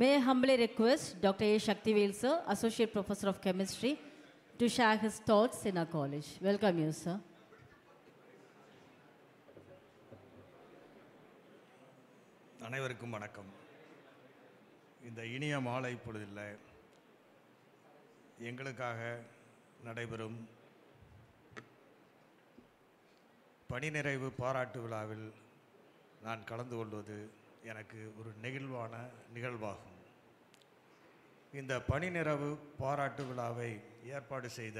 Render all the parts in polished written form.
May I humbly request Dr. A. Shaktivel, sir, Associate Professor of Chemistry, to share his thoughts in our college. Welcome you, sir. அனைவருக்கும் வணக்கம். இந்த இனிய மாலை பொழுதில் எங்களுக்காக நடைபெறும் பணி நிறைவு பாராட்டு விழாவில் நான் கலந்து கொள்வது எனக்கு ஒரு நெகிழ்வான நிகழ்வாகும். இந்த பணி நிறைவு பாராட்டு விழாவை ஏற்பாடு செய்த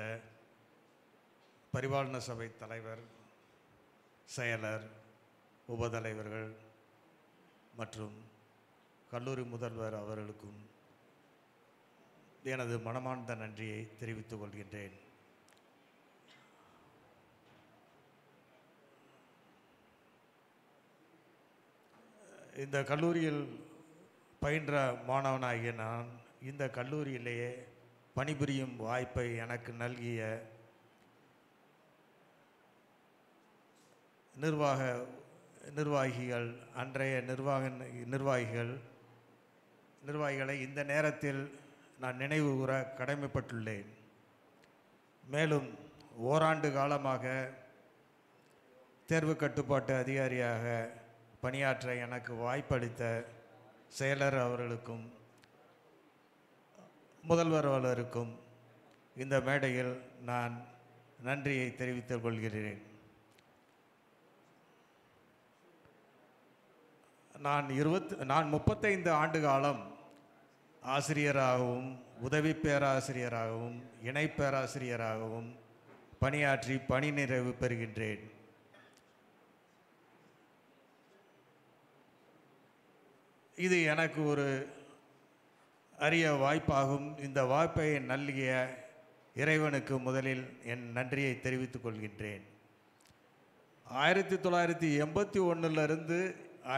பரிபாலன சபை தலைவர், செயலர், உபதலைவர்கள் மற்றும் கல்லூரி முதல்வர் அவர்களுக்கும் எனது மனமார்ந்த நன்றியை தெரிவித்துக் கொள்கின்றேன். இந்த கல்லூரியில் பயின்ற மாணவனாகிய நான் இந்த கல்லூரியிலேயே பணிபுரியும் வாய்ப்பை எனக்கு நல்கிய நிர்வாகிகள், அன்றைய நிர்வாகிகளை இந்த நேரத்தில் நான் நினைவு கூற கடமைப்பட்டுள்ளேன். மேலும் ஓராண்டு காலமாக தேர்வு கட்டுப்பாட்டு அதிகாரியாக பணியாற்ற எனக்கு வாய்ப்பளித்த செயலர் அவர்களுக்கும் முதல்வர் அவர்களுக்கும் இந்த மேடையில் நான் நன்றியை தெரிவித்துக் கொள்கிறேன். நான் 35 ஆண்டு காலம் ஆசிரியராகவும் உதவி பேராசிரியராகவும் இணை பேராசிரியராகவும் பணியாற்றி பணி நிறைவு பெறுகின்றேன். இது எனக்கு ஒரு அரிய வாய்ப்பாகும். இந்த வாய்ப்பை நல்கிய இறைவனுக்கு முதலில் என் நன்றியை தெரிவித்துக் கொள்கின்றேன். 1981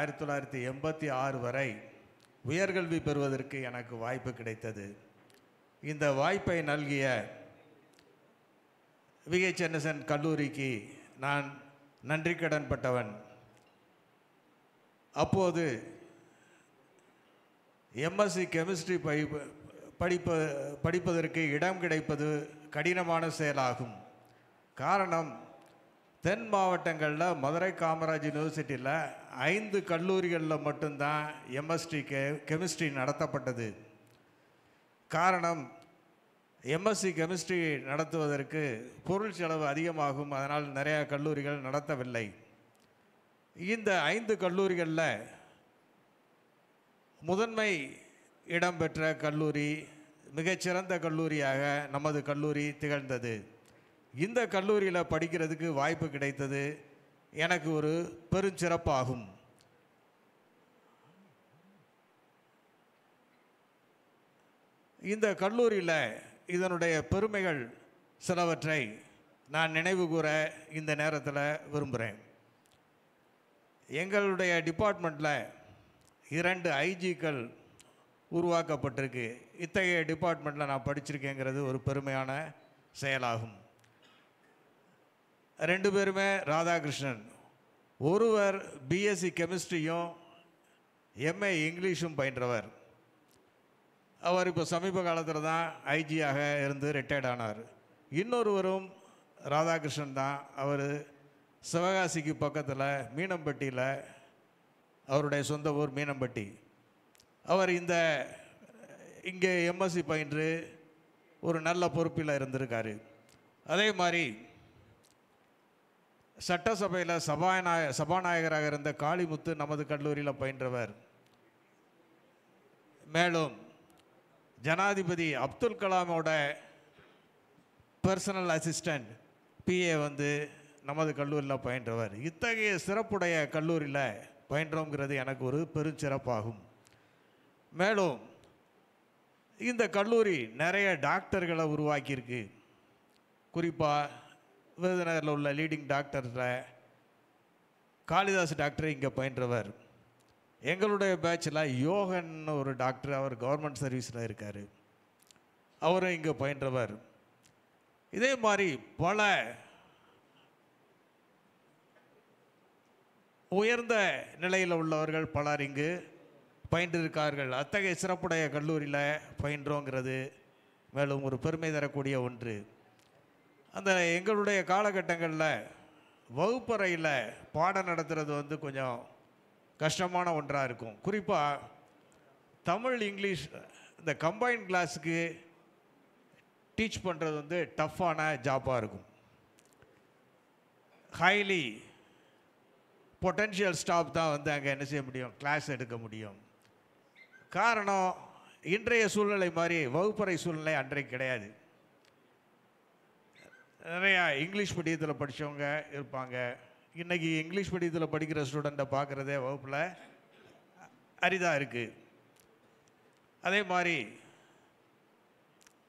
1986 வரை உயர்கல்வி பெறுவதற்கு எனக்கு வாய்ப்பு கிடைத்தது. இந்த வாய்ப்பை நல்கிய VHNSN கல்லூரிக்கு நான் நன்றி கடன் பட்டவன். அப்போது MSc கெமிஸ்ட்ரி படிப்பதற்கு இடம் கிடைப்பது கடினமான செயலாகும். காரணம், தென் மாவட்டங்களில் மதுரை காமராஜ் யூனிவர்சிட்டியில் 5 கல்லூரிகளில் மட்டும்தான் MSc கெமிஸ்ட்ரி நடத்தப்பட்டது. காரணம், MSc கெமிஸ்ட்ரி நடத்துவதற்கு பொருள் செலவு அதிகமாகும். அதனால் நிறையா கல்லூரிகள் நடத்தவில்லை. இந்த 5 கல்லூரிகளில் முதன்மை இடம் பெற்ற கல்லூரி, மிகச்சிறந்த கல்லூரியாக நமது கல்லூரி திகழ்ந்தது. இந்த கல்லூரியில் படிக்கிறதுக்கு வாய்ப்பு கிடைத்தது எனக்கு ஒரு பெருஞ்சிறப்பாகும். இந்த கல்லூரியில் இதனுடைய பெருமைகள் சிலவற்றை நான் நினைவு கூற இந்த நேரத்தில் விரும்புகிறேன். எங்களுடைய டிபார்ட்மெண்ட்டில் 2 ஐஜிக்கள் உருவாக்கப்பட்டிருக்கு. இத்தகைய டிபார்ட்மெண்ட்டில் நான் படிச்சிருக்கேங்கிறது ஒரு பெருமையான செயலாகும். 2 பேருமே ராதாகிருஷ்ணன். ஒருவர் BSc கெமிஸ்ட்ரியும் MA இங்கிலீஷும் பயின்றவர். அவர் இப்போ சமீப காலத்தில் தான் ஐஜியாக இருந்து ரிட்டையர்ட் ஆனார். இன்னொருவரும் ராதாகிருஷ்ணன் தான். அவர் சிவகாசிக்கு பக்கத்தில் மீனம்பட்டியில், அவருடைய சொந்த ஊர் மீனம்பட்டி. அவர் இங்கே MSc பயின்று ஒரு நல்ல பொறுப்பில் இருந்திருக்காரு. அதே மாதிரி சட்டசபையில் சபாநாயகராக இருந்த காளிமுத்து நமது கல்லூரியில் பயின்றவர். மேலும் ஜனாதிபதி அப்துல் கலாமோட பர்சனல் அசிஸ்டண்ட் PA நமது கல்லூரியில் பயின்றவர். இத்தகைய சிறப்புடைய கல்லூரியில் பயின்றோங்கிறது எனக்கு ஒரு பெருஞ்சிறப்பாகும். மேலும் இந்த கல்லூரி நிறைய டாக்டர்களை உருவாக்கியிருக்கு. குறிப்பாக விருதுநகரில் உள்ள லீடிங் டாக்டரில் காளிதாஸ் டாக்டர் இங்கே பயின்றவர். எங்களுடைய பேட்சில் யோகன் ஒரு டாக்டர், அவர் கவர்மெண்ட் சர்வீஸில் இருக்கார், அவரும் இங்கே பயின்றவர். இதே மாதிரி பல உயர்ந்த நிலையில் உள்ளவர்கள் பலர் இங்கு பயின்றிருக்கார்கள். அத்தகைய சிறப்புடைய கல்லூரியில் பயின்றோங்கிறது மேலும் ஒரு பெருமை தரக்கூடிய ஒன்று. அந்த எங்களுடைய காலகட்டங்களில் வகுப்பறையில் பாடம் நடத்துகிறது வந்து கொஞ்சம் கஷ்டமான ஒன்றாக இருக்கும். குறிப்பாக தமிழ் இங்கிலீஷ் இந்த கம்பைன்ட் கிளாஸுக்கு டீச் பண்ணுறது வந்து டஃப்பான ஜாப்பாக இருக்கும். ஹைலி பொட்டென்ஷியல் ஸ்டாஃப் தான் வந்து அங்கே என்ன செய்ய முடியும், கிளாஸ் எடுக்க முடியும். காரணம், இன்றைய சூழ்நிலை மாதிரி வகுப்பறை சூழ்நிலை அன்றைக்கு கிடையாது. நிறையா இங்கிலீஷ் மீடியத்தில் படித்தவங்க இருப்பாங்க. இன்றைக்கி இங்கிலீஷ் மீடியத்தில் படிக்கிற ஸ்டூடெண்ட்டை பார்க்குறதே வகுப்பில் அரிதாக இருக்குது. அதே மாதிரி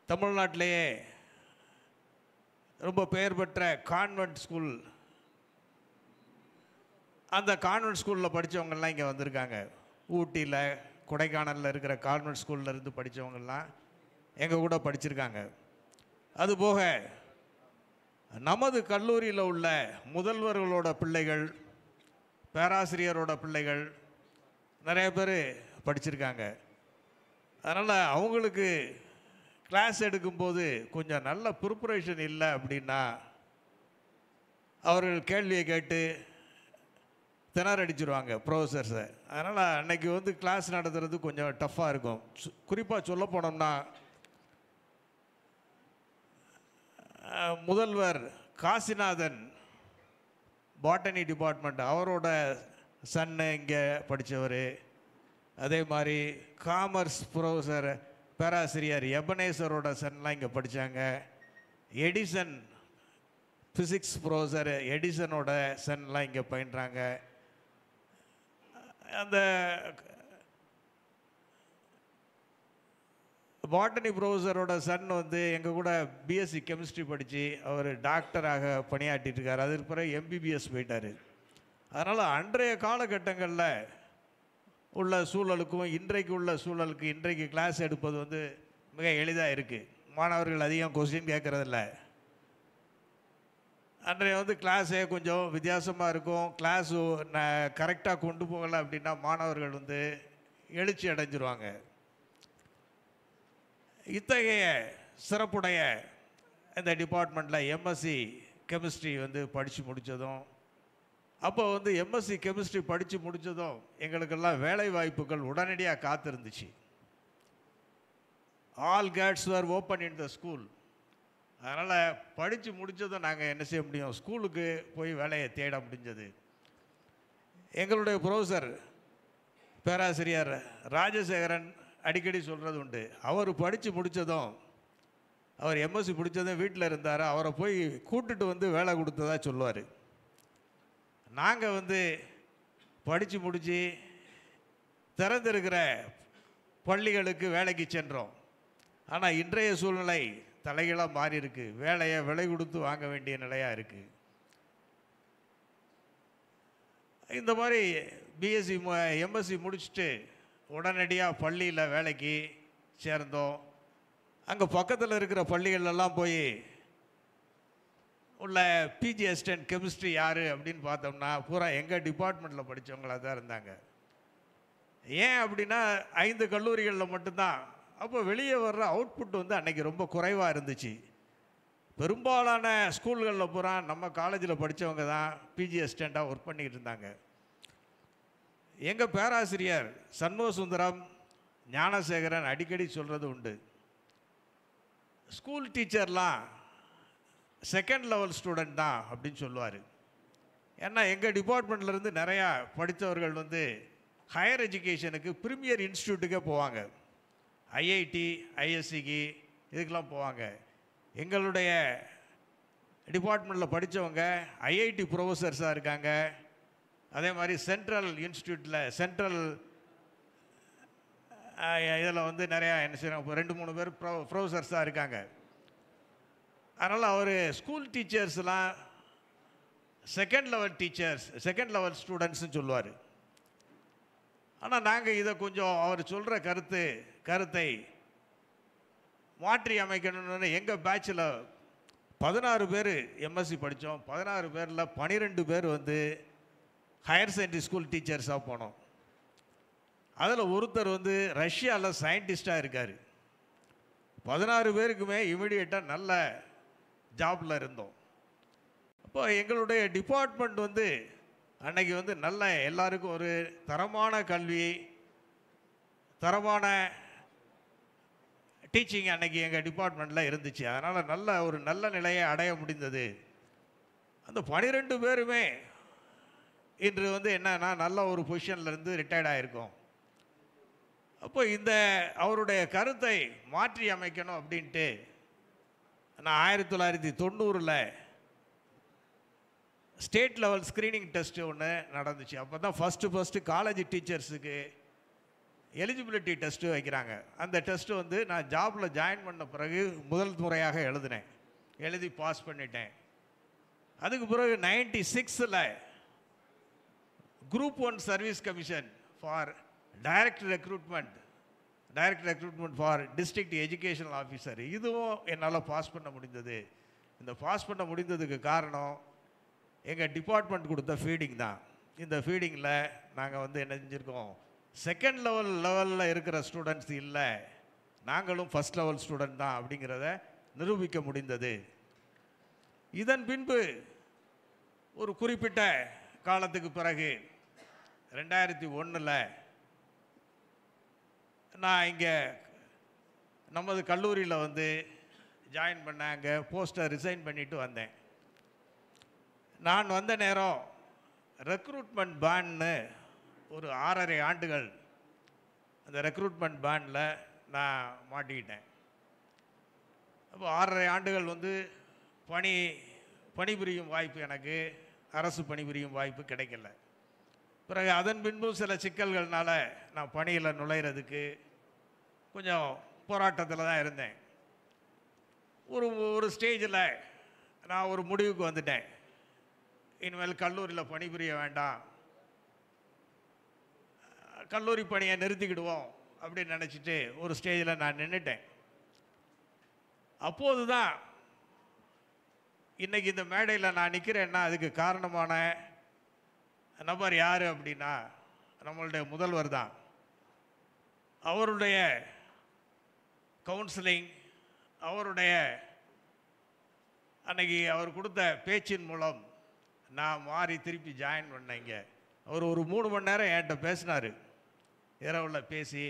தமிழ்நாட்டிலேயே ரொம்ப பெயர் பெற்ற கான்வென்ட் ஸ்கூல், அந்த கான்வென்ட் ஸ்கூலில் படித்தவங்கெல்லாம் இங்கே வந்திருக்காங்க. ஊட்டியில் கொடைக்கானலில் இருக்கிற கான்வென்ட் ஸ்கூலில் இருந்து படித்தவங்கெல்லாம் எங்கள் கூட படிச்சிருக்காங்க. அதுபோக நமது கல்லூரியில் உள்ள முதல்வர்களோட பிள்ளைகள், பேராசிரியரோட பிள்ளைகள் நிறைய பேர் படிச்சிருக்காங்க. அதனால் அவங்களுக்கு கிளாஸ் எடுக்கும்போது கொஞ்சம் நல்ல ப்ரிப்பரேஷன் இல்லை அப்படின்னா அவர்கள் கேள்வியை கேட்டு திணறடிச்சிருவாங்க ப்ரொஃபஸர்ஸை. அதனால் அன்னைக்கு வந்து கிளாஸ் நடத்துறது கொஞ்சம் டஃப்பாக இருக்கும். குறிப்பாக சொல்ல போனோம்னா முதல்வர் காசிநாதன் பாட்டனி டிபார்ட்மெண்ட், அவரோட சன்னு இங்கே படித்தவர். அதே மாதிரி காமர்ஸ் ப்ரொஃபஸர் பேராசிரியர் எபனேசரோட சன்லாம் இங்கே படித்தாங்க. எடிசன் ஃபிசிக்ஸ் ப்ரொஃபஸர் எடிசனோட சன்லாம் இங்கே பயின்றாங்க. அந்த பாட்டனி ப்ரொஃபஸரோட சன் வந்து எங்கள் கூட பிஎஸ்சி கெமிஸ்ட்ரி படித்து அவர் டாக்டராக பணியாற்றிட்டு இருக்கார். அதுக்கு பிறகு எம்பிபிஎஸ் போயிட்டார். அதனால் அன்றைய காலகட்டங்களில் உள்ள சூழலுக்கும் இன்றைக்கு உள்ள சூழலுக்கு இன்றைக்கு கிளாஸ் எடுப்பது வந்து மிக எளிதாக இருக்குது. மாணவர்கள் அதிகம் கொஸ்டின் கேட்குறதில்ல. அன்றைய வந்து கிளாஸே கொஞ்சம் வித்தியாசமாக இருக்கும். கிளாஸு கரெக்டாக கொண்டு போகலை அப்படின்னா மாணவர்கள் வந்து எழுச்சி அடைஞ்சிருவாங்க. இத்தகைய சிறப்புடைய இந்த டிபார்ட்மெண்ட்டில் எம்எஸ்சி கெமிஸ்ட்ரி வந்து படித்து முடித்ததும், அப்போ வந்து எம்எஸ்சி கெமிஸ்ட்ரி படித்து முடித்ததும் எங்களுக்கெல்லாம் வேலை வாய்ப்புகள் உடனடியாக காத்திருந்துச்சு. All gates were open in the school. அதனால் படித்து முடித்ததும் நாங்கள் என்ன செய்ய முடியும், ஸ்கூலுக்கு போய் வேலையை தேட முடிஞ்சது. எங்களுடைய ப்ரொஃபஸர் பேராசிரியர் ராஜசேகரன் அடிக்கடி சொல்கிறது உண்டு. அவர் படித்து முடித்ததும், அவர் எம்எஸ்சி முடித்ததும் வீட்டில் இருந்தார். அவரை போய் கூட்டுட்டு வந்து வேலை கொடுத்ததா சொல்லுவார். நாங்கள் வந்து படித்து முடித்து திறந்திருக்கிற பள்ளிகளுக்கு வேலைக்கு சென்றோம். ஆனால் இன்றைய சூழ்நிலை தலைகளாக மாறி இருக்கு. வேலையை விலை கொடுத்து வாங்க வேண்டிய நிலையாக இருக்குது. இந்த மாதிரி பிஎஸ்சி எம்எஸ்சி முடிச்சுட்டு உடனடியாக பள்ளியில் வேலைக்கு சேர்ந்தோம். அங்கே பக்கத்தில் இருக்கிற பள்ளிகளெல்லாம் போய் உள்ள பிஜி அசிஸ்டன்ட் கெமிஸ்ட்ரி யார் அப்படின்னு பார்த்தோம்னா பூரா எங்கள் டிபார்ட்மெண்ட்டில் படித்தவங்களாக தான் இருந்தாங்க. ஏன் அப்படின்னா 5 கல்லூரிகளில் மட்டும்தான். அப்போ வெளியே வர்ற அவுட்புட் வந்து அன்றைக்கி ரொம்ப குறைவாக இருந்துச்சு. பெரும்பாலான ஸ்கூல்களில் பூரா நம்ம காலேஜில் படித்தவங்க தான் பிஜி அசிஸ்டண்ட்டாக ஒர்க் பண்ணிக்கிட்டு இருந்தாங்க. எங்கள் பேராசிரியர் சண்முக சுந்தரம் ஞானசேகரன் அடிக்கடி சொல்கிறது உண்டு, ஸ்கூல் டீச்சர்லாம் செகண்ட் லெவல் ஸ்டூடெண்ட் தான் அப்படின்னு சொல்லுவார். ஏன்னா எங்கள் டிபார்ட்மெண்ட்லேருந்து நிறையா படித்தவர்கள் வந்து ஹையர் எஜுகேஷனுக்கு ப்ரீமியர் இன்ஸ்டியூட்டுக்கே போவாங்க. ஐஐடி ஐஎஸ்சிக்கு இதுக்கெலாம் போவாங்க. எங்களுடைய டிபார்ட்மெண்ட்டில் படித்தவங்க ஐஐடி ப்ரொஃபஸர்ஸாக இருக்காங்க. அதே மாதிரி சென்ட்ரல் இன்ஸ்டியூட்டில் சென்ட்ரல் இதில் வந்து நிறையா என்ன செய்கிறாங்க, 2-3 பேர் ப்ரொஃபஸர்ஸாக இருக்காங்க. அதனால் அவர் ஸ்கூல் டீச்சர்ஸ்லாம் second level teachers, second level ஸ்டூடெண்ட்ஸ்னு சொல்லுவார். ஆனால் நாங்கள் இதை கொஞ்சம் அவர் சொல்கிற கருத்தை மாற்றி அமைக்கணும்னு எங்கள் பேட்சில் 16 பேர் எம்எஸ்சி படித்தோம். 16 பேரில் 12 பேர் வந்து ஹையர் செகண்டரி ஸ்கூல் டீச்சர்ஸாக போனோம். அதில் ஒருத்தர் வந்து ரஷ்யாவில் சயின்டிஸ்டாக இருக்கார். 16 பேருக்குமே இமிடியேட்டாக நல்ல ஜாபில் இருந்தோம். அப்போ எங்களுடைய டிபார்ட்மெண்ட் வந்து அன்னைக்கு வந்து நல்ல எல்லாருக்கும் ஒரு தரமான கல்வி, தரமான டீச்சிங் அன்னைக்கு எங்கள் டிபார்ட்மெண்ட்டில் இருந்துச்சு. அதனால் நல்ல நிலையை அடைய முடிந்தது. அந்த 12 பேருமே இன்று வந்து என்னன்னா நல்ல ஒரு பொசிஷனில் இருந்து ரிட்டையர்ட் ஆகிருக்கோம். அப்போ இந்த அவருடைய கருத்தை மாற்றி அமைக்கணும் அப்படின்ட்டு நான் 1990 ஸ்டேட் லெவல் ஸ்க்ரீனிங் டெஸ்ட்டு ஒன்று நடந்துச்சு. அப்போ தான் ஃபஸ்ட்டு காலேஜ் டீச்சர்ஸுக்கு எலிஜிபிலிட்டி டெஸ்ட்டு வைக்கிறாங்க. அந்த டெஸ்ட்டு வந்து நான் ஜாபில் ஜாயின் பண்ண பிறகு முதல் முறையாக எழுதினேன். எழுதி பாஸ் பண்ணிட்டேன். அதுக்கு பிறகு 96 group 1 service commission for direct recruitment for district educational officer, இதுவும் என்னால் பாஸ் பண்ண முடிந்தது. இந்த பாஸ் பண்ண முடிந்ததுக்கு காரணம் எங்கள் டிபார்ட்மெண்ட் கொடுத்த ஃபீடிங் தான். இந்த ஃபீடிங்கில் நாங்கள் வந்து என்ன செஞ்சுருக்கோம், செகண்ட் லெவலில் இருக்கிற ஸ்டூடெண்ட்ஸ் இல்லை, நாங்களும் ஃபஸ்ட் லெவல் ஸ்டூடெண்ட் தான் அப்படிங்கிறத நிரூபிக்க முடிந்தது. இதன் பின்பு ஒரு குறிப்பிட்ட காலத்துக்கு பிறகு 2001 நான் இங்கே நமது கல்லூரியில் வந்து ஜாயின் பண்ண, அங்கே போஸ்ட்டை ரிசைன் பண்ணிவிட்டு வந்தேன். நான் வந்த நேரம் ரெக்ரூட்மெண்ட் பேன்னு ஒரு 6.5 ஆண்டுகள் அந்த ரெக்ரூட்மெண்ட் பேனில் நான் மாட்டிக்கிட்டேன். அப்போ 6.5 ஆண்டுகள் வந்து பணிபுரியும் வாய்ப்பு, எனக்கு அரசு பணிபுரியும் வாய்ப்பு கிடைக்கல. பிறகு அதன் பின்பும் சில சிக்கல்கள்னால நான் பணியில் நுழையிறதுக்கு கொஞ்சம் போராட்டத்தில் தான் இருந்தேன். ஒரு ஸ்டேஜில் நான் ஒரு முடிவுக்கு வந்துட்டேன், இனிமேல் கல்லூரியில் பணிபுரிய வேண்டாம், கல்லூரி பணியை நிறுத்திக்கிடுவோம் அப்படின்னு நினச்சிட்டு ஒரு ஸ்டேஜில் நான் நின்றுட்டேன். அப்போது தான் இன்றைக்கி இந்த மேடையில் நான் நிற்கிறேன்னா அதுக்கு காரணமான நபர் யார் அப்படின்னா நம்மளுடைய முதல்வர் தான். அவருடைய கவுன்சிலிங், அவருடைய அன்னைக்கு அவர் கொடுத்த பேச்சின் மூலம் நான் மாறி திருப்பி ஜாயின் பண்ணேங்க. அவர் ஒரு 3 மணி நேரம் என்கிட்ட பேசினார். இரவில் பேசி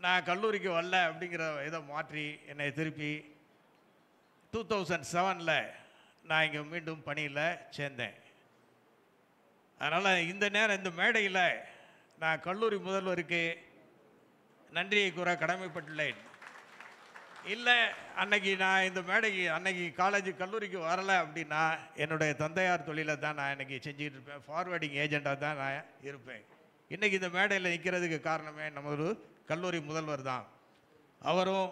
நான் கல்லூரிக்கு வரல அப்படிங்கிற இதை மாற்றி என்னை திருப்பி 2007 நான் இங்கே மீண்டும் பணியில் சேர்ந்தேன். அதனால் இந்த மேடையில் நான் கல்லூரி முதல்வருக்கு நன்றியை கூற கடமைப்பட்டுள்ளேன். இல்லை அன்னைக்கு நான் இந்த மேடைக்கு அன்னைக்கு கல்லூரிக்கு வரலை அப்படின்னா என்னுடைய தந்தையார் தொழிலை தான் நான் இன்றைக்கி செஞ்சுக்கிட்டு இருப்பேன், ஃபார்வேர்டிங் ஏஜெண்ட்டாக தான் நான் இருப்பேன். இன்றைக்கி இந்த மேடையில் நிற்கிறதுக்கு காரணமே நமது கல்லூரி முதல்வர் தான். அவரும்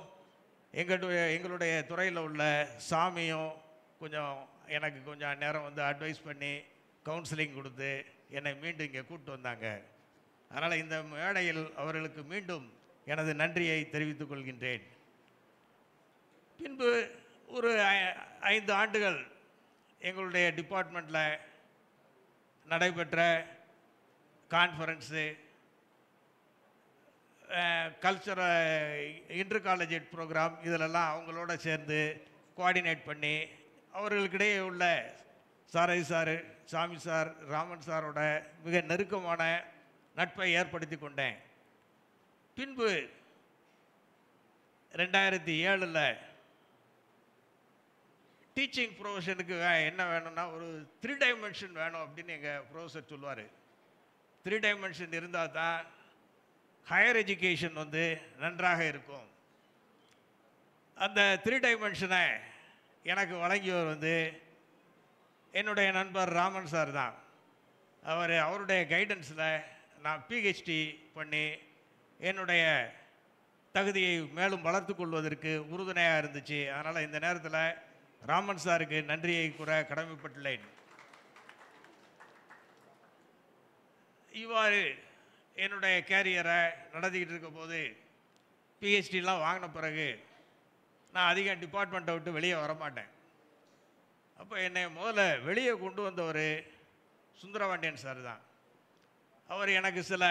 எங்களுடைய துறையில் உள்ள சாமியும் எனக்கு கொஞ்சம் நேரம் வந்து அட்வைஸ் பண்ணி கவுன்சிலிங் கொடுத்து என்னை மீண்டும் இங்கே கூப்பிட்டு வந்தாங்க. அதனால் இந்த மேடையில் அவர்களுக்கு மீண்டும் எனது நன்றியை தெரிவித்துக் கொள்கின்றேன். பின்பு ஒரு 5 ஆண்டுகள் எங்களுடைய டிபார்ட்மெண்ட்டில் நடைபெற்ற கான்ஃபரன்ஸு, இன்டர் காலேஜ் ப்ரோக்ராம், இதிலெல்லாம் அவங்களோட சேர்ந்து கோஆர்டினேட் பண்ணி அவர்களுக்கிடையே உள்ள சாரை சார், சாமி சார், ராமன் சாரோட மிக நெருக்கமான நட்பை ஏற்படுத்தி கொண்டேன். பின்பு 2007 டீச்சிங் ப்ரொஃபஷனுக்கு என்ன வேணும்னா ஒரு 3 டைமென்ஷன் வேணும் அப்படின்னு எங்கள் ப்ரொஃபஸர் சொல்லுவார். 3 டைமென்ஷன் இருந்தால் தான் ஹையர் எஜுகேஷன் வந்து நன்றாக இருக்கும். அந்த 3 டைமென்ஷனை எனக்கு வழங்கியவர் வந்து என்னுடைய நண்பர் ராமன் சார் தான். அவருடைய கைடன்ஸில் நான் பிஹெச்டி பண்ணி என்னுடைய தகுதியை மேலும் வளர்த்து கொள்வதற்கு உறுதுணையாக இருந்துச்சு. அதனால் இந்த நேரத்தில் ராமன் சாருக்கு நன்றியை கூற கடமைப்பட்டுள்ளேன். இவ்வாறு என்னுடைய கேரியரை நடத்திக்கிட்டு இருக்கும் போது பிஹெச்டிலாம் வாங்கின பிறகு நான் அதிகம் டிபார்ட்மெண்ட்டை விட்டு வெளியே வரமாட்டேன். அப்போ என்னை முதல்ல வெளியே கொண்டு வந்தவர் சுந்தரபாண்டியன் சார் தான். அவர் எனக்கு சில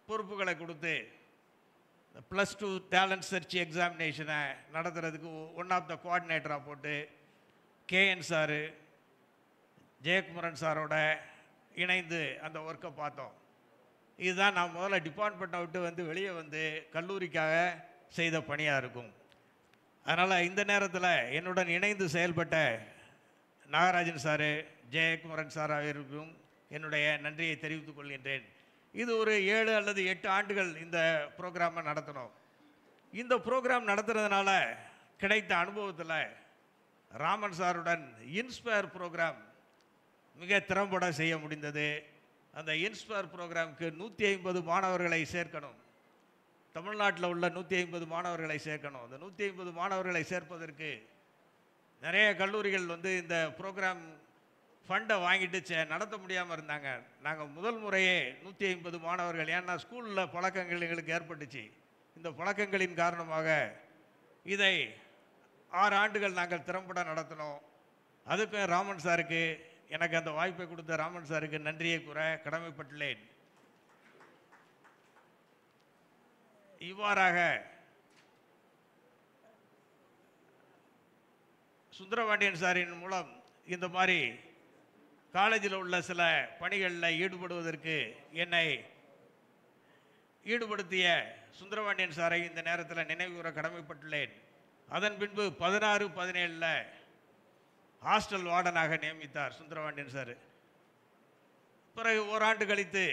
பொறுப்புகளை கொடுத்து +2 டேலண்ட் சர்ச் எக்ஸாமினேஷனை நடத்துறதுக்கு ஒன் ஆஃப் த கோஆர்டினேட்டராக போட்டு கேஎன் சாரு ஜெயக்குமரன் சாரோட இணைந்து அந்த ஒர்க்கை பார்த்தோம். இதுதான் நான் முதல்ல டிபார்ட்மெண்ட்டை விட்டு வந்து வெளியே வந்து கல்லூரிக்காக செய்த பணியாக இருக்கும். அதனால் இந்த நேரத்தில் என்னுடன் இணைந்து செயல்பட்ட நாகராஜன் சாரு ஜெயக்குமரன் சார் ஆகியோருக்கும் என்னுடைய நன்றியை தெரிவித்துக் கொள்கின்றேன். இது ஒரு 7 அல்லது 8 ஆண்டுகள் இந்த ப்ரோக்ராமை நடத்தினோம். இந்த ப்ரோக்ராம் நடத்துறதுனால கிடைத்த அனுபவத்தில் ராமன் சாருடன் இன்ஸ்பயர் ப்ரோக்ராம் மிக திறம்பட செய்ய முடிந்தது. அந்த இன்ஸ்பயர் ப்ரோக்ராமுக்கு 150 மாணவர்களை சேர்க்கணும். தமிழ்நாட்டில் உள்ள 150 மாணவர்களை சேர்க்கணும். அந்த 150 மாணவர்களை சேர்ப்பதற்கு நிறைய கல்லூரிகள் வந்து இந்த ப்ரோக்ராம் ஃபண்டை வாங்கிட்டு நடத்த முடியாமல் இருந்தாங்க. நாங்கள் முதல் முறையே 150 மாணவர்கள், ஏன்னா ஸ்கூலில் பழக்கங்கள் எங்களுக்கு ஏற்பட்டுச்சு. இந்த பழக்கங்களின் காரணமாக இதை 6 ஆண்டுகள் நாங்கள் திறம்பட நடத்தினோம். அதுக்கும் ராமன் சாருக்கு, எனக்கு அந்த வாய்ப்பை கொடுத்த ராமன் சாருக்கு நன்றியை கூற கடமைப்பட்டுள்ளேன். இவ்வாறாக சுந்தரபாண்டியன் சாரின் மூலம் இந்த மாதிரி காலேஜில் உள்ள சில பணிகளில் ஈடுபடுவதற்கு என்னை ஈடுபடுத்திய சுந்தரபாண்டியன் சாரை இந்த நேரத்தில் நினைவுகூர கடமைப்பட்டுள்ளேன். அதன் பின்பு 16-17 ஹாஸ்டல் வார்டனாக நியமித்தார் சுந்தரபாண்டியன் சார். பிறகு ஓராண்டு கழித்து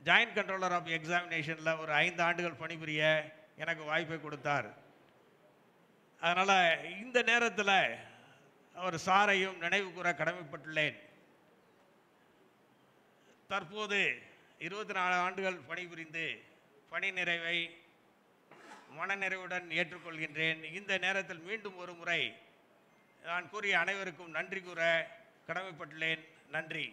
ஜாயின்ட் கண்ட்ரோலர் ஆஃப் எக்ஸாமினேஷனில் ஒரு 5 ஆண்டுகள் பணிபுரிய எனக்கு வாய்ப்பை கொடுத்தார். அதனால் இந்த நேரத்தில் அவர் சாரையும் நினைவு கூற கடமைப்பட்டுள்ளேன். தற்போது 24 ஆண்டுகள் பணிபுரிந்து பணி நிறைவை மனநிறைவுடன் ஏற்றுக்கொள்கின்றேன். இந்த நேரத்தில் மீண்டும் ஒரு முறை நான் கூறிய அனைவருக்கும் நன்றி கூற கடமைப்பட்டுள்ளேன். நன்றி.